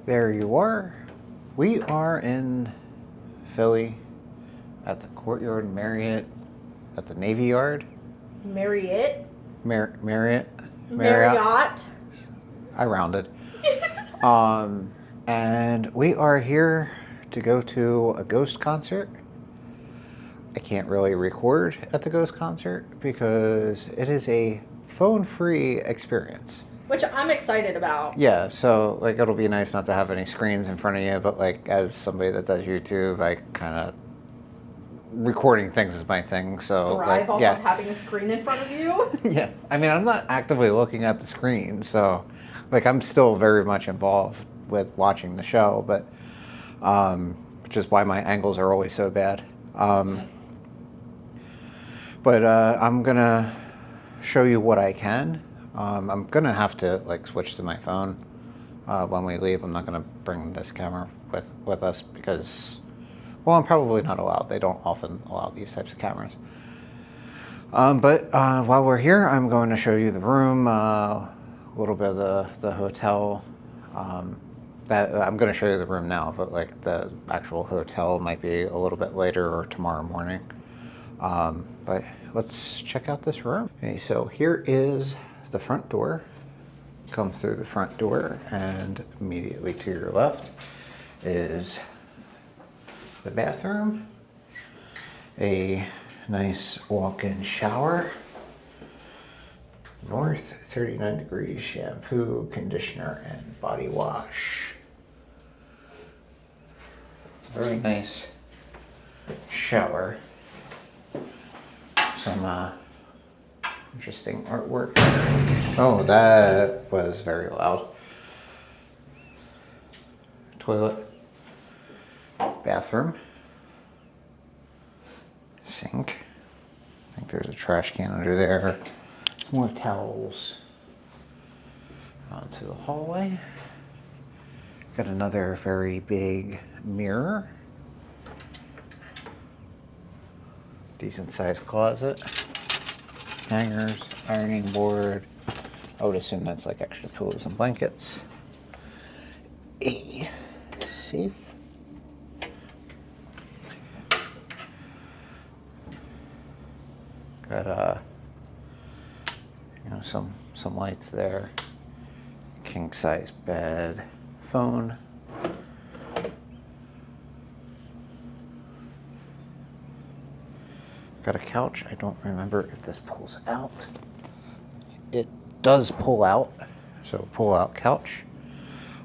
There you are. We are in Philly at the Courtyard Marriott at the Navy Yard. Marriott. Marriott. I rounded. And we are here to go to a Ghost concert. I can't really record at the Ghost concert because it is a phone-free experience. Which I'm excited about. Yeah, so like it'll be nice not to have any screens in front of you, but like as somebody that does YouTube, I kind of recording things is my thing. So thrive off of having a screen in front of you. Yeah, I mean I'm not actively looking at the screen, so like I'm still very much involved with watching the show, but which is why my angles are always so bad. But I'm gonna show you what I can. I'm gonna have to like switch to my phone when we leave. I'm not gonna bring this camera with us because, well, I'm probably not allowed. They don't often allow these types of cameras. But while we're here, I'm going to show you the room, a little bit of the hotel. That I'm going to show you the room now, but like the actual hotel might be a little bit later or tomorrow morning. But let's check out this room. Okay, so here is the front door. Come through the front door, and immediately to your left is the bathroom. A nice walk-in shower. North 39 degrees shampoo, conditioner, and body wash. It's a very nice shower. Some interesting artwork. Oh, that was very loud. Toilet. Bathroom. Sink. I think there's a trash can under there. Some more towels. Onto the hallway. Got another very big mirror. Decent sized closet. Hangers, ironing board. I would assume that's like extra pillows and blankets. A safe. Got some lights there. King size bed, phone. Got a couch. I don't remember if this pulls out. It does pull out, so pull out couch.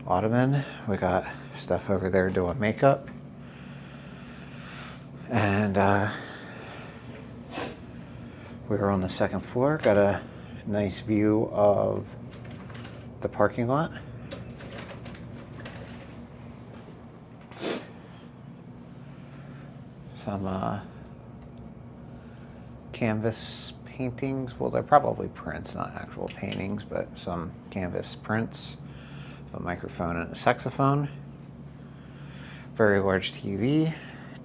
Ottoman. We got stuff over there doing makeup. And we're on the second floor. Got a nice view of the parking lot. Some canvas paintings. Well, they're probably prints, not actual paintings, but some canvas prints. A microphone and a saxophone. Very large TV.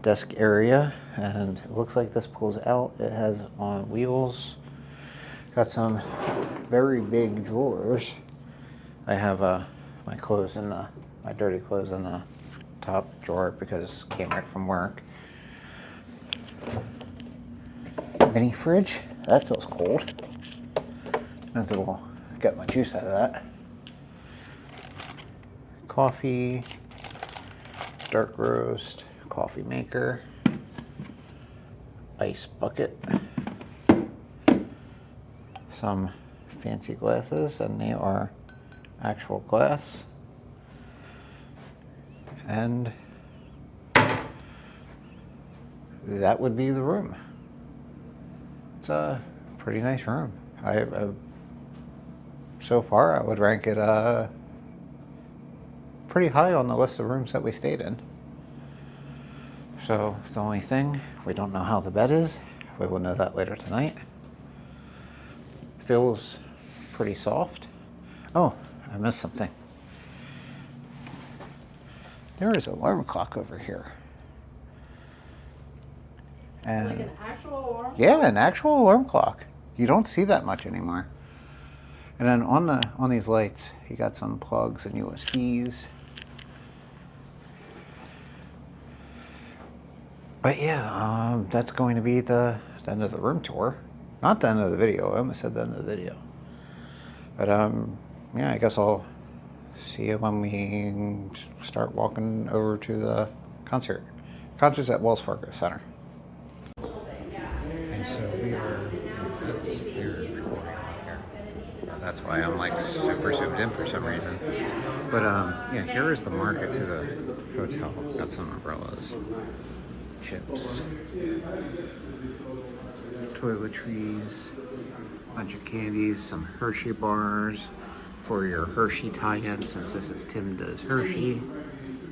Desk area, and it looks like this pulls out. It has on wheels. Got some very big drawers. I have my clothes in my dirty clothes in the top drawer because it came right from work. Mini fridge. That feels cold. I think we'll get my juice out of that. Coffee, dark roast, coffee maker, ice bucket, some fancy glasses, and they are actual glass, and that would be the room. It's a pretty nice room. So far I would rank it pretty high on the list of rooms that we stayed in. So the only thing, we don't know how the bed is. We will know that later tonight. Feels pretty soft. Oh, I missed something. There is an alarm clock over here. And like an actual alarm clock? Yeah, an actual alarm clock. You don't see that much anymore. And then on these lights, you got some plugs and USBs. But yeah, that's going to be the end of the room tour. Not the end of the video. I almost said the end of the video. But yeah, I guess I'll see you when we start walking over to the concert. Concert's at Wells Fargo Center. And so we are recording here. That's why I'm like super zoomed in for some reason. But yeah, here is the market to the hotel. Got some umbrellas, chips, toiletries, a bunch of candies, some Hershey bars for your Hershey tie-in, since this is Tim Does Hershey.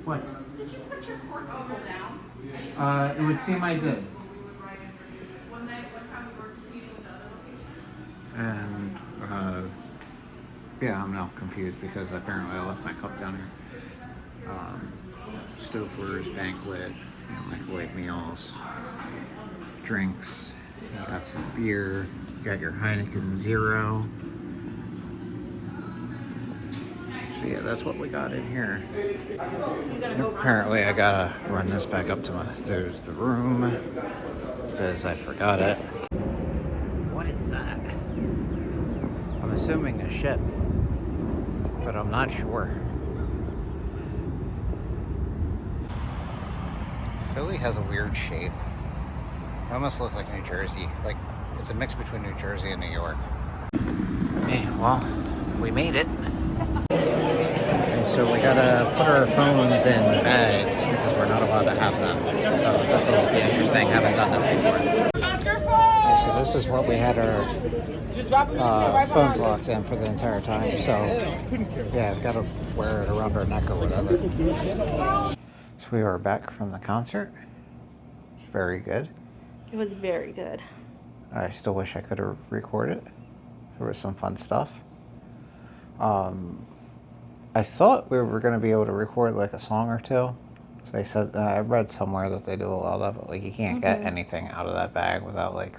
What? Did you put your corksuckle down? It would seem I did. And yeah, I'm now confused because apparently I left my cup down here. Stouffer's, banquet, microwave meals, drinks. You got some beer. You got your Heineken Zero. So yeah, that's what we got in here. Apparently I gotta run this back up to there's the room, because I forgot it. What is that? I'm assuming a ship, but I'm not sure. Philly has a weird shape. It almost looks like New Jersey. Like, it's a mix between New Jersey and New York. Okay, well, we made it. Okay, so we gotta put our phones in bags because we're not allowed to have them. So this will be interesting. Haven't done this before. Okay, so this is what we had our phones locked in for the entire time. So yeah, we've got to wear it around our neck or whatever. So we are back from the concert. It's very good. It was very good. I still wish I could have recorded. There was some fun stuff. I thought we were going to be able to record like a song or two. So they said, I read somewhere that they do a lot of it. Like, you can't get anything out of that bag without like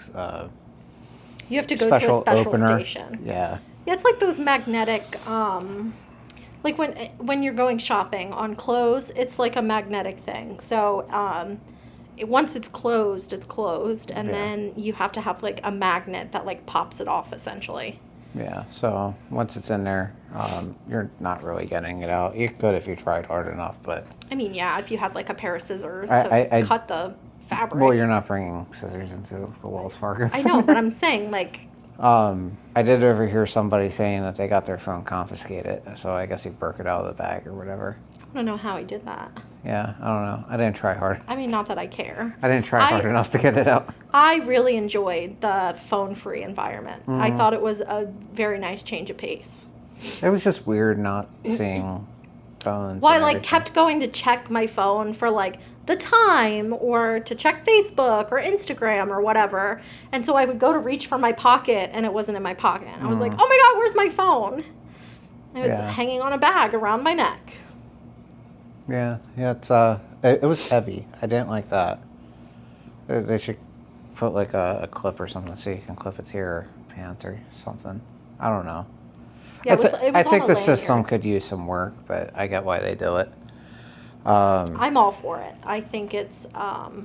you have to go to a special opener. station. Yeah. Yeah, it's like those magnetic, like when you're going shopping on clothes, it's like a magnetic thing. So once it's closed, and then you have to have like a magnet that like pops it off essentially. Yeah, so once it's in there, you're not really getting it out. You could if you tried hard enough, but... I mean, yeah, if you had like a pair of scissors to cut the fabric. Well, you're not bringing scissors into the Wells Fargo. I know, but I'm saying like... I did overhear somebody saying that they got their phone confiscated, so I guess he broke it out of the bag or whatever. I don't know how he did that. Yeah, I don't know. I didn't try hard. I mean, not that I care. I didn't try hard enough to get it out. I really enjoyed the phone-free environment. Mm-hmm. I thought it was a very nice change of pace. It was just weird not seeing phones. Well, I like kept going to check my phone for like the time or to check Facebook or Instagram or whatever. And so I would go to reach for my pocket and it wasn't in my pocket. I was like, oh my God, where's my phone? It was hanging on a bag around my neck. Yeah, it's it was heavy. I didn't like that. They should put like a clip or something so you can clip it to your pants or something. I don't know. Yeah, I think the system could use some work, but I get why they do it. I'm all for it. I think it's other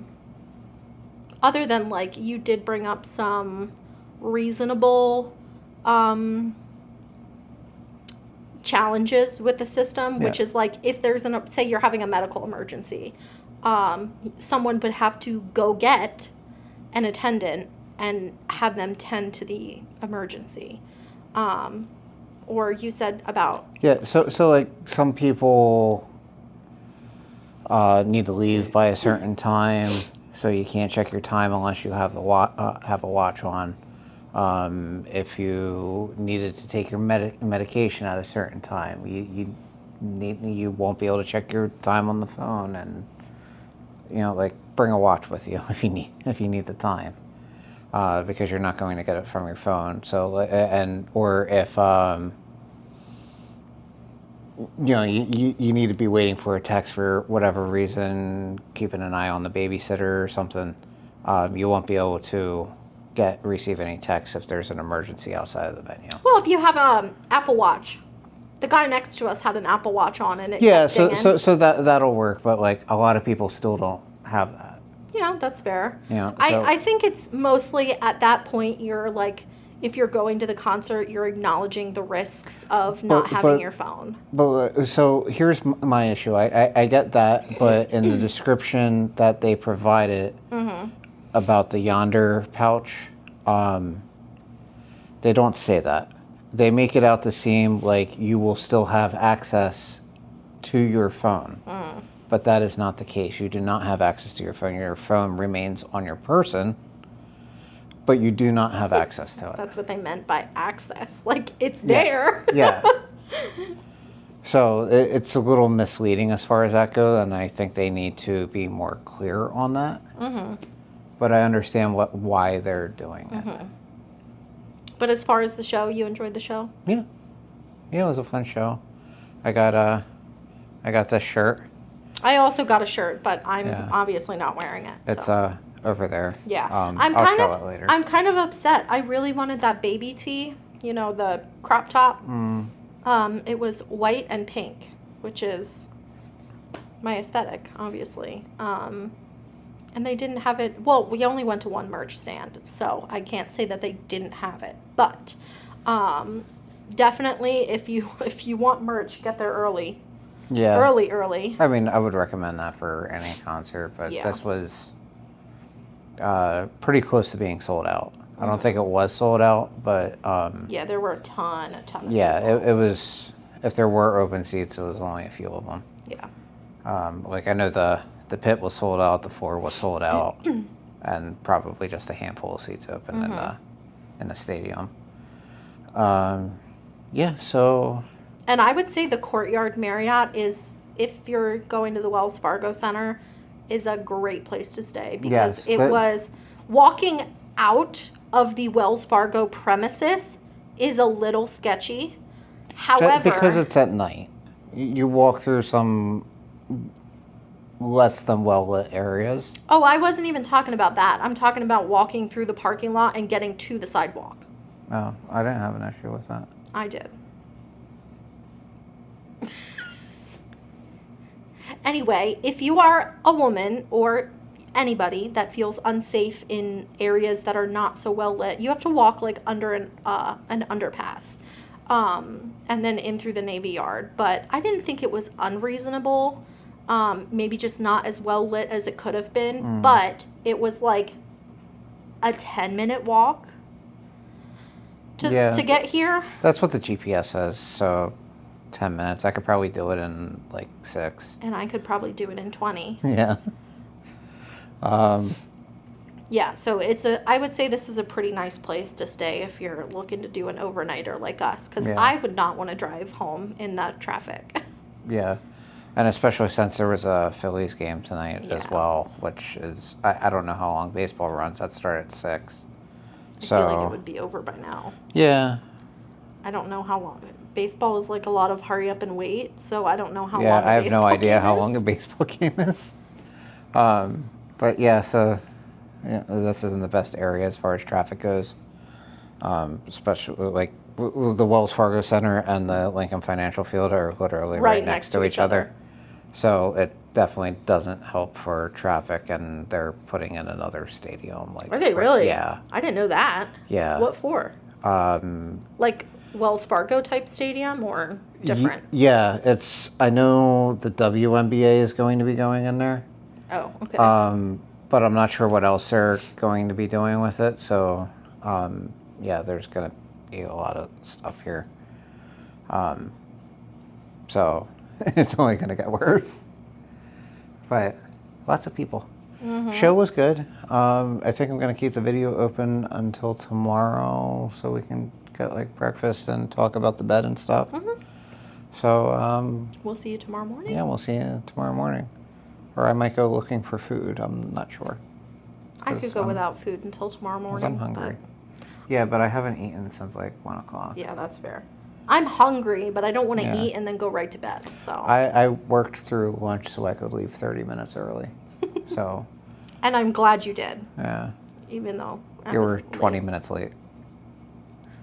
than like you did bring up some reasonable challenges with the system, which is like if there's say you're having a medical emergency, someone would have to go get an attendant and have them tend to the emergency. Or you said about so like some people need to leave by a certain time, so you can't check your time unless you have have a watch on. If you needed to take your medication at a certain time, you won't be able to check your time on the phone, and like bring a watch with you if you need the time, because you're not going to get it from your phone. So or if you need to be waiting for a text for whatever reason, keeping an eye on the babysitter or something, you won't be able to receive any texts if there's an emergency outside of the venue. Well, if you have an Apple Watch, the guy next to us had an Apple Watch on, and it so that'll work. But like a lot of people still don't have that. Yeah, that's fair. So, I think it's mostly at that point you're like, if you're going to the concert, you're acknowledging the risks of not having your phone. But so here's my issue. I get that, but in the description that they provided about the Yonder pouch, they don't say that. They make it out to seem like you will still have access to your phone. But that is not the case. You do not have access to your phone. Your phone remains on your person, but you do not have access to it. That's what they meant by access. Like, it's there. Yeah. So it's a little misleading as far as that goes, and I think they need to be more clear on that. But I understand why they're doing it. But as far as the show, you enjoyed the show? Yeah. Yeah, it was a fun show. I got this shirt. I also got a shirt, but I'm obviously not wearing it. It's over there. Yeah. I'll show it later. I'm kind of upset. I really wanted that baby tee, you know, the crop top. It was white and pink, which is my aesthetic, obviously. And they didn't have it. Well, we only went to one merch stand, so I can't say that they didn't have it. But definitely, if you want merch, get there early. Yeah. Early. I mean, I would recommend that for any concert, but this was pretty close to being sold out. I don't think it was sold out, but yeah, there were a ton of people. it was. If there were open seats, it was only a few of them. Yeah. Like I know the pit was sold out, the floor was sold out, and probably just a handful of seats open in the stadium. Yeah. So. And I would say the Courtyard Marriott is, if you're going to the Wells Fargo Center, is a great place to stay because it was walking out of the Wells Fargo premises is a little sketchy. However, because it's at night, you walk through some less than well lit areas. Oh, I wasn't even talking about that. I'm talking about walking through the parking lot and getting to the sidewalk. Oh, I didn't have an issue with that. I did. Anyway, if you are a woman or anybody that feels unsafe in areas that are not so well lit, you have to walk like under an underpass, and then in through the Navy Yard. But I didn't think it was unreasonable. Maybe just not as well lit as it could have been, but it was like a 10-minute walk to get here. That's what the GPS says. So 10 minutes. I could probably do it in like 6. And I could probably do it in 20. Yeah. Yeah, so I would say this is a pretty nice place to stay if you're looking to do an overnighter like us, because I would not want to drive home in that traffic. Yeah. And especially since there was a Phillies game tonight as well, which is, I don't know how long baseball runs. That started at 6. I feel like it would be over by now. Yeah. I don't know how long. Baseball is like a lot of hurry up and wait, so I don't know how long. Yeah, I have no idea how long a baseball game is. But yeah, so this isn't the best area as far as traffic goes. Especially like the Wells Fargo Center and the Lincoln Financial Field are literally right next to each other. So it definitely doesn't help for traffic, and they're putting in another stadium. Like, are they really? Yeah. I didn't know that. Yeah. What for? Like Wells Fargo type stadium or different? Yeah, I know the WNBA is going to be going in there. Oh, okay. But I'm not sure what else they're going to be doing with it. So, yeah, there's going to be a lot of stuff here. So it's only going to get worse. But lots of people. Show was good. I think I'm going to keep the video open until tomorrow so we can get like breakfast and talk about the bed and stuff. So we'll see you tomorrow morning. Yeah, we'll see you tomorrow morning. Or I might go looking for food. I'm not sure. I could go without food until tomorrow morning. I'm hungry. Yeah, but I haven't eaten since like 1 o'clock. Yeah, that's fair. I'm hungry, but I don't want to eat and then go right to bed. So I worked through lunch so I could leave 30 minutes early. So. And I'm glad you did. Yeah. Even though you were 20 minutes late.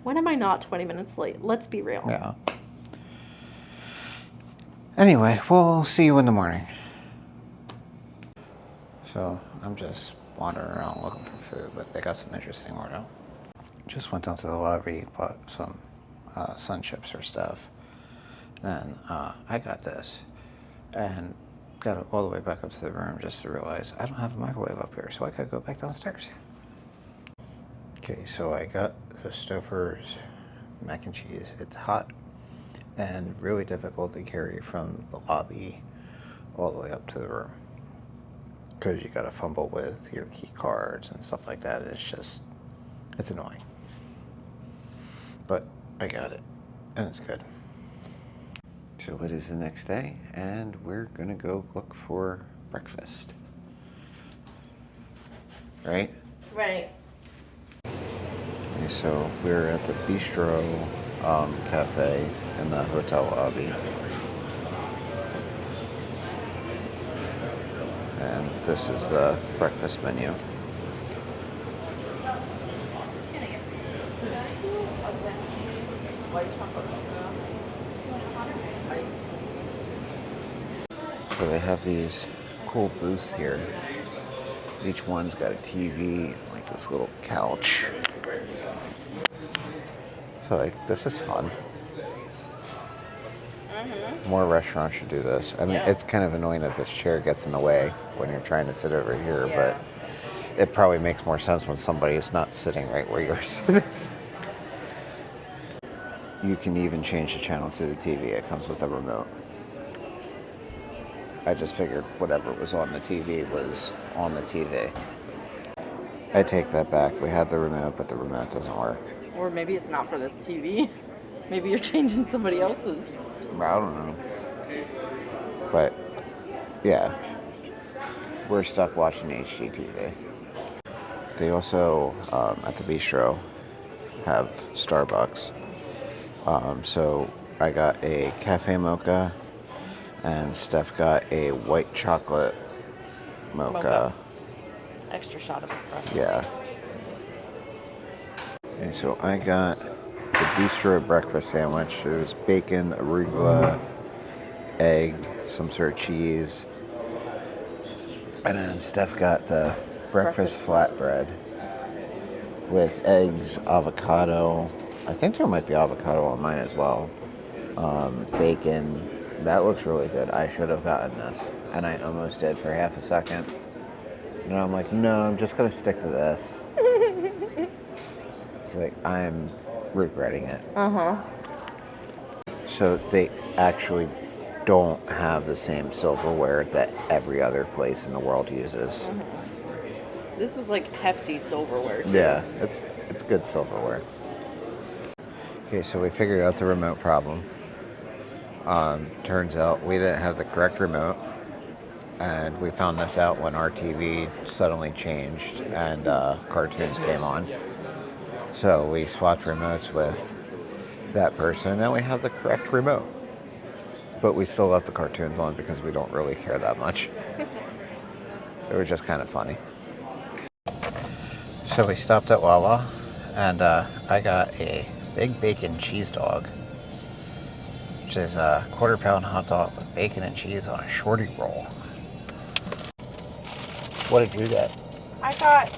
When am I not 20 minutes late? Let's be real. Yeah. Anyway, we'll see you in the morning. So I'm just wandering around looking for food, but they got some interesting order. Just went down to the lobby, bought some sun chips or stuff. Then I got this and got it all the way back up to the room just to realize I don't have a microwave up here, so I gotta go back downstairs. Okay, so I got the Stouffer's mac and cheese. It's hot and really difficult to carry from the lobby all the way up to the room because you gotta fumble with your key cards and stuff like that. It's annoying. But I got it, and it's good. So it is the next day, and we're gonna go look for breakfast. Right? Right. Okay, so we're at the Bistro Cafe in the hotel lobby. And this is the breakfast menu. So they have these cool booths here. Each one's got a TV, like this little couch. So like, this is fun. More restaurants should do this. I mean, it's kind of annoying that this chair gets in the way when you're trying to sit over here, but it probably makes more sense when somebody is not sitting right where you're sitting. You can even change the channel to the TV. It comes with a remote. I just figured whatever was on the TV was on the TV. I take that back. We had the remote, but the remote doesn't work. Or maybe it's not for this TV. Maybe you're changing somebody else's. I don't know. But, yeah. We're stuck watching HGTV. They also, at the bistro, have Starbucks. So I got a cafe mocha, and Steph got a white chocolate mocha. Extra shot of espresso. Yeah. Okay, so I got the bistro breakfast sandwich. It was bacon, arugula, egg, some sort of cheese. And then Steph got the breakfast flatbread with eggs, avocado. I think there might be avocado on mine as well. Bacon. That looks really good. I should have gotten this. And I almost did for half a second. And I'm like, no, I'm just going to stick to this. It's like, I'm regretting it. So they actually don't have the same silverware that every other place in the world uses. This is like hefty silverware too. Yeah, it's good silverware. Okay, so we figured out the remote problem. Turns out we didn't have the correct remote, and we found this out when our TV suddenly changed and cartoons came on. So we swapped remotes with that person, and now we have the correct remote. But we still left the cartoons on because we don't really care that much. It was just kind of funny. So we stopped at Wawa, and I got a big bacon cheese dog, which is a quarter-pound hot dog with bacon and cheese on a shorty roll. What did you get? I got,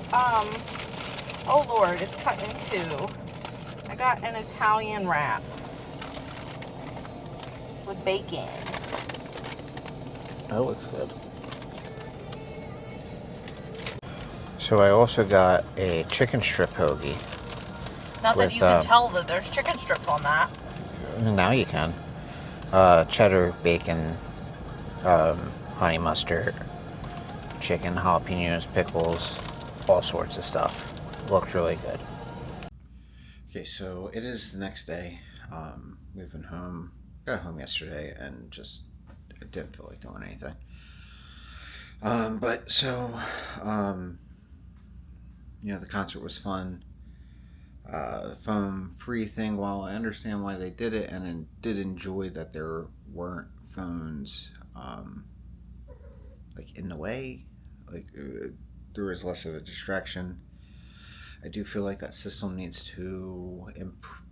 oh Lord, it's cut in two. I got an Italian wrap with bacon. That looks good. So I also got a chicken strip hoagie. Not that you can tell that there's chicken strips on that. Now you can. Cheddar, bacon, honey mustard, chicken, jalapenos, pickles, all sorts of stuff. Looked really good. Okay, so it is the next day. We've been home. Got home yesterday and just didn't feel like doing anything. The concert was fun. The phone free thing, while I understand why they did it and I did enjoy that there weren't phones in the way, there was less of a distraction. I do feel like that system needs to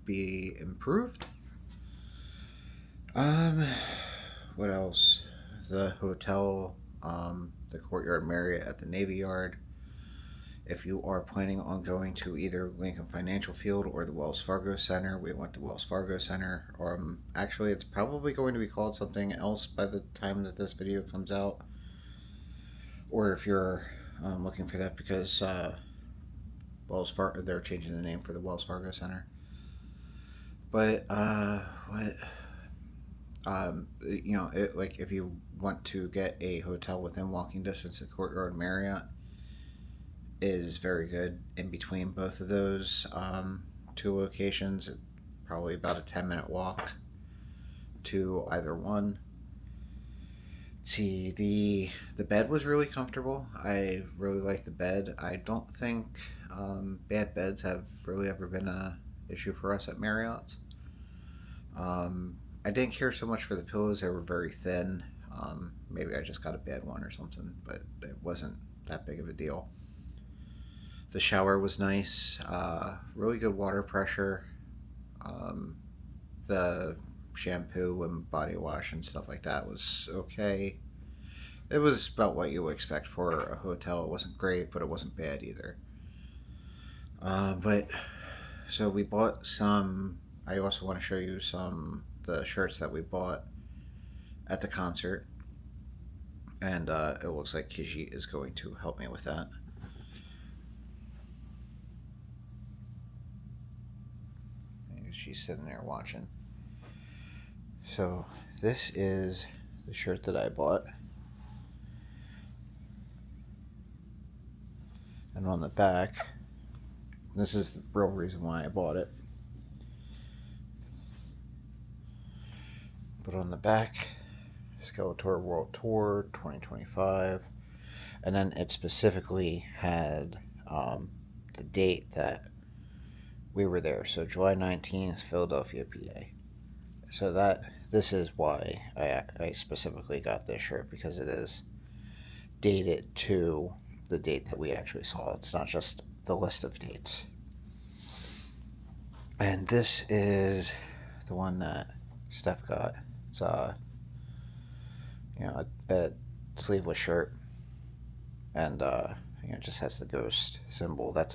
be improved. What else? The hotel the Courtyard Marriott at the Navy Yard. If you are planning on going to either Lincoln Financial Field or the Wells Fargo Center, we went to Wells Fargo Center. Or actually, it's probably going to be called something else by the time that this video comes out. Or if you're looking for that, because Wells Fargo, they're changing the name for the Wells Fargo Center. But what? You know, like if you want to get a hotel within walking distance, the Courtyard Marriott is very good in between both of those two locations. Probably about a 10-minute walk to either one. See, the bed was really comfortable. I really liked the bed. I don't think bad beds have really ever been a issue for us at Marriott's. I didn't care so much for the pillows. They were very thin. Maybe I just got a bad one or something, but it wasn't that big of a deal. The shower was nice, really good water pressure. The shampoo and body wash and stuff like that was okay. It was about what you would expect for a hotel. It wasn't great, but it wasn't bad either. But so we bought some. I also want to show you the shirts that we bought at the concert, and it looks like Kiji is going to help me with that. She's sitting there watching. So this is the shirt that I bought, and on the back, this is the real reason why I bought it, but on the back, Skeletor World Tour 2025, and then it specifically had the date that we were there, so July 19th, Philadelphia, PA. So this is why I specifically got this shirt, because it is dated to the date that we actually saw. It's not just the list of dates. And this is the one that Steph got. It's a sleeveless shirt, and it just has the ghost symbol. That's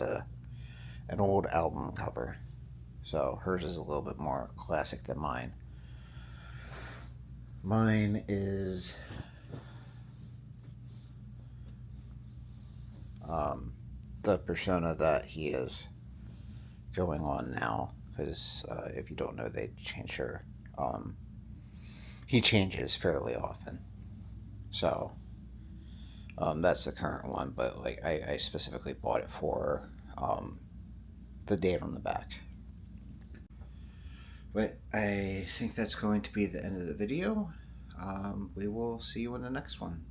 an old album cover, so hers is a little bit more classic than mine. Mine is the persona that he is going on now, because if you don't know, they change her. He changes fairly often, so that's the current one. But like I specifically bought it for the date on the back. But I think that's going to be the end of the video. We will see you in the next one.